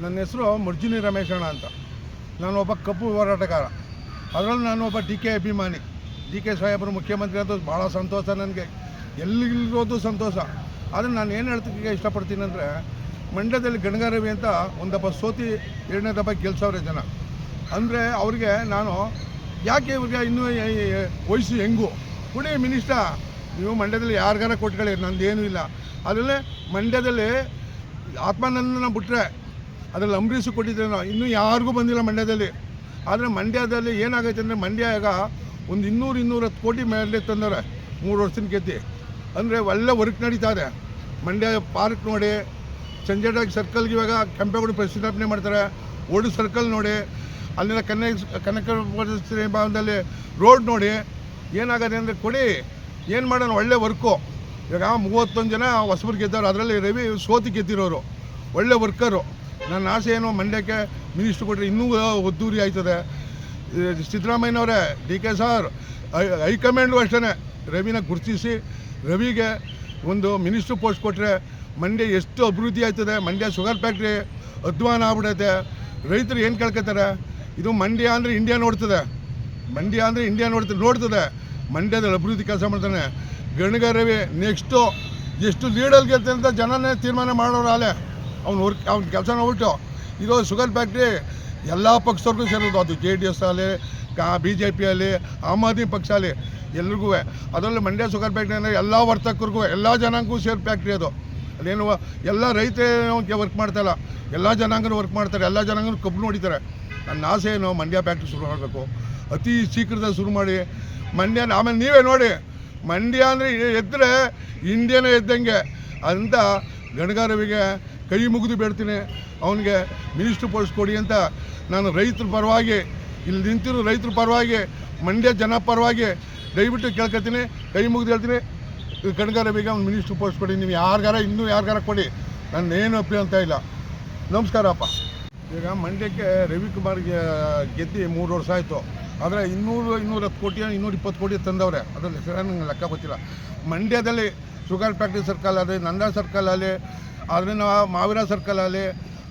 ನನ್ನ ಹೆಸರು ಮುರ್ಜಿನಿ ರಮೇಶಣ್ಣ ಅಂತ. ನಾನೊಬ್ಬ ಕಬ್ಬು ಹೋರಾಟಗಾರ. ಅದರಲ್ಲಿ ನಾನೊಬ್ಬ DK ಅಭಿಮಾನಿ. DK ಸಾಹೇಬರು ಮುಖ್ಯಮಂತ್ರಿ ಅದು ಭಾಳ ಸಂತೋಷ ನನಗೆ, ಎಲ್ಲಿರೋದು ಸಂತೋಷ. ಆದರೆ ನಾನು ಏನು ಹೇಳ್ತಕ್ಕೆ ಇಷ್ಟಪಡ್ತೀನಿ ಅಂದರೆ, ಮಂಡ್ಯದಲ್ಲಿ ಗಣಗಾರವಿ ಅಂತ ಒಂದಪ್ಪ ಸೋತಿ ಎರಡನೇ ದಪ್ಪ ಗೆಲ್ಸವ್ರೆ ಜನ. ಅಂದರೆ ಅವ್ರಿಗೆ ನಾನು ಯಾಕೆ ಇವ್ರಿಗೆ ಇನ್ನೂ ವಯಸ್ಸು ಹೆಂಗು ಕೊಡಿ ಮಿನಿಸ್ಟ, ನೀವು ಮಂಡ್ಯದಲ್ಲಿ ಯಾರಿಗಾರ ಕೊಟ್ಕೊಳ್ಳಿ, ನಂದೇನೂ ಇಲ್ಲ. ಅದರಲ್ಲೇ ಮಂಡ್ಯದಲ್ಲಿ ಆತ್ಮಾನಂದನ ಬಿಟ್ಟರೆ ಅದರಲ್ಲಿ ಅಂಬರೀಷ್ ಕೊಟ್ಟಿದ್ದೆ ನಾವು, ಇನ್ನೂ ಯಾರಿಗೂ ಬಂದಿಲ್ಲ ಮಂಡ್ಯದಲ್ಲಿ. ಆದರೆ ಮಂಡ್ಯದಲ್ಲಿ ಏನಾಗೈತೆ ಅಂದರೆ, ಮಂಡ್ಯ ಈಗ ಒಂದು 200-210 ಕೋಟಿ ಮೇಲೆ ತಂದವ್ರೆ 3 ವರ್ಷದ ಗೆದ್ದಿ. ಅಂದರೆ ಒಳ್ಳೆ ವರ್ಕ್ ನಡೀತಾ ಇದೆ. ಮಂಡ್ಯ ಪಾರ್ಕ್ ನೋಡಿ, ಸಂಜೆಡಾಗಿ ಸರ್ಕಲ್ಗೆ ಇವಾಗ ಕೆಂಪೇಗೌಡ ಪ್ರತಿಷ್ಠಾಪನೆ ಮಾಡ್ತಾರೆ. ಓಡು ಸರ್ಕಲ್ ನೋಡಿ, ಅಲ್ಲಿನ ಕನಕ ಭಾಗದಲ್ಲಿ ರೋಡ್ ನೋಡಿ. ಏನಾಗದೆ ಅಂದರೆ ಕೊಡಿ, ಏನು ಮಾಡೋಣ, ಒಳ್ಳೆ ವರ್ಕು. ಇವಾಗ 31 ಜನ ಹೊಸಬರು ಗೆದ್ದವ್ರು, ಅದರಲ್ಲಿ ರವಿ ಸೋತಿ ಗೆದ್ದಿರೋರು, ಒಳ್ಳೆ ವರ್ಕರು. ನನ್ನ ಆಸೆ ಏನು, ಮಂಡ್ಯಕ್ಕೆ ಮಿನಿಸ್ಟ್ರು ಕೊಟ್ಟರೆ ಇನ್ನೂ ಒದ್ದೂರಿ ಆಯ್ತದೆ. ಸಿದ್ದರಾಮಯ್ಯನವರೇ, DK ಸರ್, ಹೈಕಮಾಂಡು ಅಷ್ಟೇ ರವಿನ ಗುರುತಿಸಿ ರವಿಗೆ ಒಂದು ಮಿನಿಸ್ಟ್ರು ಪೋಸ್ಟ್ ಕೊಟ್ಟರೆ ಮಂಡ್ಯ ಎಷ್ಟು ಅಭಿವೃದ್ಧಿ ಆಯ್ತದೆ. ಮಂಡ್ಯ ಶುಗರ್ ಫ್ಯಾಕ್ಟ್ರಿ ಅಧ್ವಾನ ಆಗ್ಬಿಡೈತೆ. ರೈತರು ಏನು ಕೇಳ್ಕೊತಾರೆ, ಇದು ಮಂಡ್ಯ ಅಂದರೆ ಇಂಡಿಯಾ ನೋಡ್ತದೆ, ಮಂಡ್ಯ ಅಂದರೆ ಇಂಡಿಯಾ ನೋಡ್ತದೆ. ಮಂಡ್ಯದಲ್ಲಿ ಅಭಿವೃದ್ಧಿ ಕೆಲಸ ಮಾಡ್ತಾನೆ ಗಣಗ ರವಿ. ನೆಕ್ಸ್ಟು ಎಷ್ಟು ಲೀಡಲ್ಲಿ ಗೆಲ್ತಾನೆ ಅಂತ ಜನನೇ ತೀರ್ಮಾನ ಮಾಡೋರು. ಅಲ್ಲೇ ಅವ್ನ ಕೆಲಸ ನೋಡ್ಬಿಟ್ಟು, ಇದು ಶುಗರ್ ಫ್ಯಾಕ್ಟ್ರಿ ಎಲ್ಲ ಪಕ್ಷದವ್ರಿಗೂ ಸೇರೋದು. ಅದು JDS ಆಗಲಿ, BJP ಆಗಲಿ, ಆಮ್ ಆದ್ಮಿ ಪಕ್ಷ ಆಗಲಿ, ಎಲ್ರಿಗೂ. ಅದರಲ್ಲಿ ಮಂಡ್ಯ ಶುಗರ್ ಫ್ಯಾಕ್ಟ್ರಿ ಅಂದರೆ ಎಲ್ಲ ವರ್ತಕರಿಗೂ, ಎಲ್ಲ ಜನಾಂಗಕ್ಕೂ ಸೇರಿ ಫ್ಯಾಕ್ಟ್ರಿ ಅದು. ಅದೇನು ಎಲ್ಲ ರೈತರಿಗೆ ವರ್ಕ್ ಮಾಡ್ತಾಯಿಲ್ಲ, ಎಲ್ಲ ಜನಾಂಗನೂ ವರ್ಕ್ ಮಾಡ್ತಾರೆ, ಎಲ್ಲ ಜನಾಂಗನೂ ಕಬ್ಬು ನೋಡಿತಾರೆ. ನನ್ನ ಆಸೆ ಏನು, ಮಂಡ್ಯ ಫ್ಯಾಕ್ಟ್ರಿ ಶುರು ಮಾಡಬೇಕು, ಅತಿ ಶೀಘ್ರದಲ್ಲಿ ಶುರು ಮಾಡಿ ಮಂಡ್ಯ. ಆಮೇಲೆ ನೀವೇ ನೋಡಿ, ಮಂಡ್ಯ ಅಂದರೆ ಎದ್ದರೆ ಇಂಡಿಯಾನೇ ಎದ್ದಂಗೆ ಅಂತ ಗಣಗಾರವಿಗೆ ಕೈ ಮುಗಿದು ಬೇಡ್ತೀನಿ. ಅವನಿಗೆ ಮಿನಿಸ್ಟ್ರು ಪೋಸ್ಟ್ ಕೊಡಿ ಅಂತ ನಾನು ರೈತರ ಪರವಾಗಿ, ಇಲ್ಲಿ ನಿಂತಿರೋ ರೈತರ ಪರವಾಗಿ, ಮಂಡ್ಯ ಜನ ಪರವಾಗಿ ದಯವಿಟ್ಟು ಕೇಳ್ಕೊತೀನಿ, ಕೈ ಮುಗಿದು ಹೇಳ್ತೀನಿ. ಗಣಗಾರವಿಗೆ ಅವ್ನು ಮಿನಿಸ್ಟ್ರು ಪೋಸ್ಟ್ ಕೊಡಿ. ನೀವು ಇನ್ನೂ ಯಾರಿಗಾರ ಕೊಡಿ, ನಾನೇನು ಅಪ್ಪಿಯಂತ ಇಲ್ಲ. ನಮಸ್ಕಾರಪ್ಪ. ಈಗ ಮಂಡ್ಯಕ್ಕೆ ರವಿಕುಮಾರ್ಗೆ ಗೆದ್ದು 3 ವರ್ಷ ಆಯಿತು. ಆದರೆ 200-210 ಕೋಟಿ 220 ಕೋಟಿ ತಂದವ್ರೆ. ಅದರಲ್ಲಿ ನನಗೆ ಲೆಕ್ಕ ಗೊತ್ತಿಲ್ಲ. ಮಂಡ್ಯದಲ್ಲಿ ಶುಗರ್ ಫ್ಯಾಕ್ಟ್ರಿ ಸರ್ಕಲ್ ಆಗಲಿ, ನಂದಾ ಸರ್ಕಲ್ ಆಗಲಿ, ಅದರಿಂದ ಮಾವಿರ ಸರ್ಕಲ್ ಆಗಲಿ,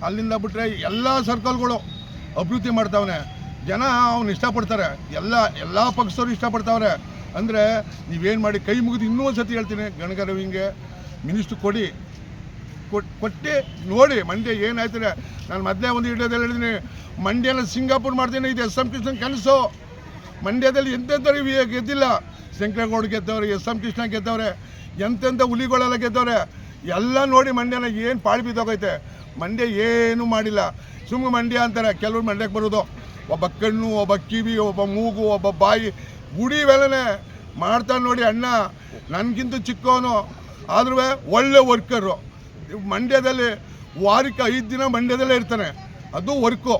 ಅಲ್ಲಿಂದ ಬಿಟ್ಟರೆ ಎಲ್ಲ ಸರ್ಕಲ್ಗಳು ಅಭಿವೃದ್ಧಿ ಮಾಡ್ತಾವನೆ. ಜನ ಅವ್ನು ಇಷ್ಟಪಡ್ತಾರೆ, ಎಲ್ಲ ಪಕ್ಷದವ್ರು ಇಷ್ಟಪಡ್ತಾವ್ರೆ. ಅಂದರೆ ನೀವೇನು ಮಾಡಿ, ಕೈ ಮುಗಿದು ಇನ್ನೂ ಒಂದು ಸತಿ ಹೇಳ್ತೀನಿ, ಗಣಗಾರವಿಂಗೆ ಮಿನಿಸ್ಟ್ರು ಕೊಟ್ಟು ನೋಡಿ ಮಂಡ್ಯ ಏನಾಯ್ತದೆ. ನಾನು ಮೊದಲೇ ಒಂದು ವಿಡಿಯೋದಲ್ಲಿ ಹೇಳಿದ್ದೀನಿ, ಮಂಡ್ಯನ ಸಿಂಗಾಪುರ್ ಮಾಡ್ತೀನಿ. ಇದು SM ಕೃಷ್ಣನ್ ಕನಸು. ಮಂಡ್ಯದಲ್ಲಿ ಎಂತೆಂಥವ್ರು ಗೆದ್ದಿಲ್ಲ. ಶಂಕರೇಗೌಡ ಗೆದ್ದವ್ರೆ, SM ಕೃಷ್ಣ ಗೆದ್ದವ್ರೆ, ಎಂತೆಂಥ ಹುಲಿಗಳೆಲ್ಲ ಗೆದ್ದವ್ರೆ. ಎಲ್ಲ ನೋಡಿ ಮಂಡ್ಯನ ಏನು ಪಾಳು ಬಿದ್ದೋಗೈತೆ. ಮಂಡ್ಯ ಏನೂ ಮಾಡಿಲ್ಲ, ಸುಮ್ಮನೆ ಮಂಡ್ಯ ಅಂತಾರೆ. ಕೆಲವ್ರು ಮಂಡ್ಯಕ್ಕೆ ಬರೋದು, ಒಬ್ಬ ಕಣ್ಣು, ಒಬ್ಬ ಕಿವಿ, ಒಬ್ಬ ಮೂಗು, ಒಬ್ಬ ಬಾಯಿ, ಗುಡಿ ವೇಲನೆ ಮಾಡ್ತಾನೆ ನೋಡಿ. ಅಣ್ಣ ನನಗಿಂತ ಚಿಕ್ಕವನು, ಆದ್ರೂ ಒಳ್ಳೆ ವರ್ಕರು. ಮಂಡ್ಯದಲ್ಲಿ ವಾರಕ್ಕೆ 5 ದಿನ ಮಂಡ್ಯದಲ್ಲೇ ಇರ್ತಾನೆ, ಅದು ವರ್ಕು.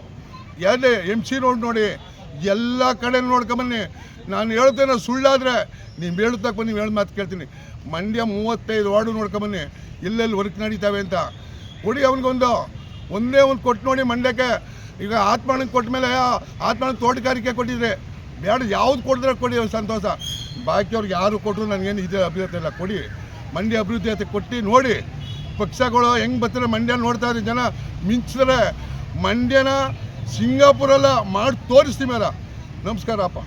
ಎಲ್ಲಿ MC ರೋಡ್ ನೋಡಿ, ಎಲ್ಲ ಕಡೆ ನೋಡ್ಕೊಂಬನ್ನಿ. ನಾನು ಹೇಳ್ತೇನೆ, ಸುಳ್ಳಾದರೆ ನೀವು ಹೇಳ್ತಕ್ಕ ಬನ್ನಿ, ಹೇಳಿ ಮಾತು ಕೇಳ್ತೀನಿ. ಮಂಡ್ಯ 35 ವಾರ್ಡು ನೋಡ್ಕೊಂಬನ್ನಿ, ಎಲ್ಲೆಲ್ಲಿ ವರ್ಕ್ ನಡೀತಾವೆ ಅಂತ. ಕೊಡಿ ಒಂದೇ ಒಂದು ಕೊಟ್ಟು ನೋಡಿ ಮಂಡ್ಯಕ್ಕೆ. ಈಗ ಆತ್ಮಣ್ಣಗೆ ಕೊಟ್ಟ ಮೇಲೆ ಆತ್ಮಣ್ಣಗೆ ತೋಟಗಾರಿಕೆ ಕೊಟ್ಟಿದ್ರೆ ಬೇಡ, ಯಾವ್ದು ಕೊಡಿದ್ರೆ ಕೊಡಿ, ಸಂತೋಷ. ಬಾಕಿಯವ್ರಿಗೆ ಯಾರು ಕೊಟ್ಟರು ನನಗೇನು ಇದೆ ಅಭಿವೃದ್ಧಿ ಇಲ್ಲ. ಕೊಡಿ, ಮಂಡ್ಯ ಅಭಿವೃದ್ಧಿ ಅಂತ ಕೊಟ್ಟು ನೋಡಿ. ಪಕ್ಷಗಳು ಹೆಂಗೆ ಬರ್ತಾರೆ ಮಂಡ್ಯ ನೋಡ್ತಾರೆ ಜನ, ಮಿಂಚಿದ್ರೆ ಮಂಡ್ಯನ ಸಿಂಗಾಪುರೆಲ್ಲ ಮಾಡಿ ತೋರಿಸ್ತೀವಿ. ನಮಸ್ಕಾರಪ್ಪ.